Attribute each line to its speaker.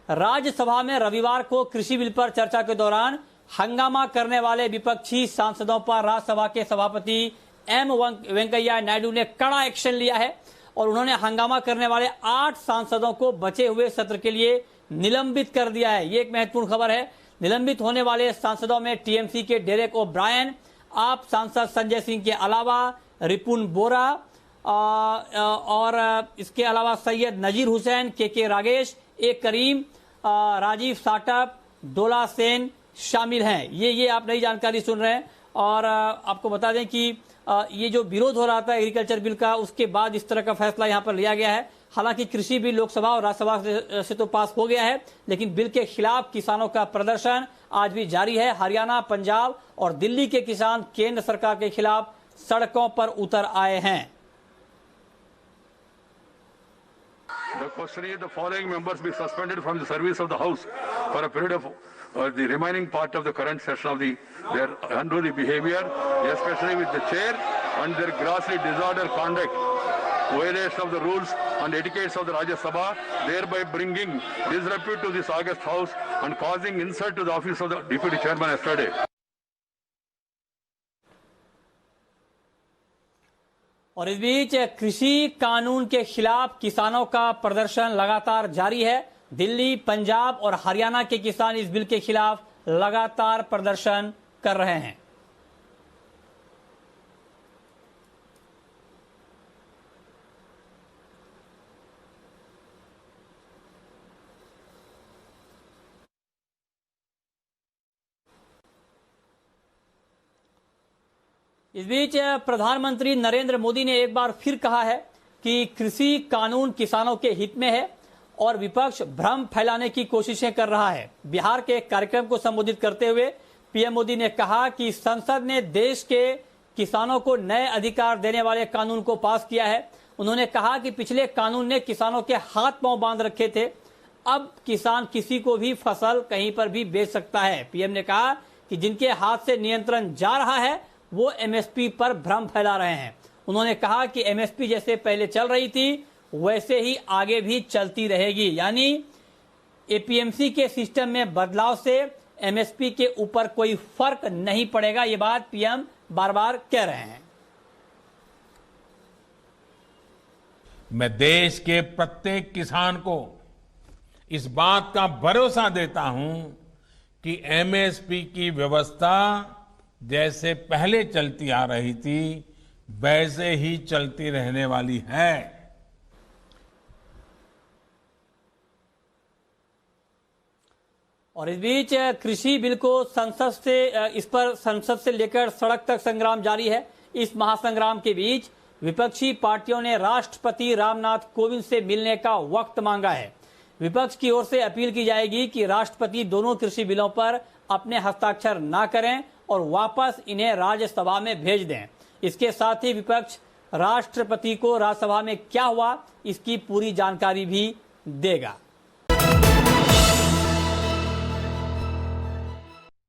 Speaker 1: राज्यसभा में रविवार को कृषि बिल पर चर्चा के दौरान हंगामा करने वाले विपक्षी सांसदों पर राज्यसभा के सभापति एम वेंकैया नायडू ने कड़ा एक्शन लिया है और उन्होंने हंगामा करने वाले 8 सांसदों को बचे हुए सत्र के लिए निलंबित कर दिया है। ये एक महत्वपूर्ण खबर है। निलंबित होने वाले सांसदों में टीएमसी के डेरेक ओब्रायन, आप सांसद संजय सिंह के अलावा रिपुन बोरा और इसके अलावा सैयद नजीर हुसैन, के रागेश, ए करीम, राजीव साटप, डोला सेन शामिल हैं। ये आप नई जानकारी सुन रहे हैं। और आपको बता दें कि ये जो विरोध हो रहा था एग्रीकल्चर बिल का, उसके बाद इस तरह का फैसला यहां पर लिया गया है। हालांकि कृषि बिल लोकसभा और राज्यसभा से तो पास हो गया है, लेकिन बिल के खिलाफ किसानों का प्रदर्शन आज भी जारी है। हरियाणा, पंजाब और दिल्ली के किसान केंद्र सरकार के खिलाफ सड़कों पर उतर आए हैं।
Speaker 2: The question is the following members be suspended from the service of the House for a period of the remaining part of the current session of their unruly behavior, especially with the chair and their grossly disorder conduct, violation of the rules and etiquettes of the Rajya Sabha, thereby bringing disrepute to this august House and causing insult to the office of the Deputy Chairman yesterday.
Speaker 1: और इस बीच कृषि कानून के खिलाफ किसानों का प्रदर्शन लगातार जारी है। दिल्ली, पंजाब और हरियाणा के किसान इस बिल के खिलाफ लगातार प्रदर्शन कर रहे हैं। इस बीच प्रधानमंत्री नरेंद्र मोदी ने एक बार फिर कहा है कि कृषि कानून किसानों के हित में है और विपक्ष भ्रम फैलाने की कोशिशें कर रहा है। बिहार के एक कार्यक्रम को संबोधित करते हुए पीएम मोदी ने कहा कि संसद ने देश के किसानों को नए अधिकार देने वाले कानून को पास किया है। उन्होंने कहा कि पिछले कानून ने किसानों के हाथ पांव बांध रखे थे, अब किसान किसी को भी फसल कहीं पर भी बेच सकता है। पीएम ने कहा कि जिनके हाथ से नियंत्रण जा रहा है वो एमएसपी पर भ्रम फैला रहे हैं। उन्होंने कहा कि एमएसपी जैसे पहले चल रही थी वैसे ही आगे भी चलती रहेगी, यानी एपीएमसी के सिस्टम में बदलाव से एमएसपी के ऊपर कोई फर्क नहीं पड़ेगा। ये बात पीएम बार बार कह रहे हैं।
Speaker 3: मैं देश के प्रत्येक किसान को इस बात का भरोसा देता हूं कि एमएसपी की व्यवस्था जैसे पहले चलती आ रही थी वैसे ही चलती रहने वाली है।
Speaker 1: और इस बीच कृषि बिल को संसद से लेकर सड़क तक संग्राम जारी है। इस महासंग्राम के बीच विपक्षी पार्टियों ने राष्ट्रपति रामनाथ कोविंद से मिलने का वक्त मांगा है। विपक्ष की ओर से अपील की जाएगी कि राष्ट्रपति दोनों कृषि बिलों पर अपने हस्ताक्षर न करें और वापस इन्हें राज्यसभा में भेज दें। इसके साथ ही विपक्ष राष्ट्रपति को राज्यसभा में क्या हुआ इसकी पूरी जानकारी भी देगा।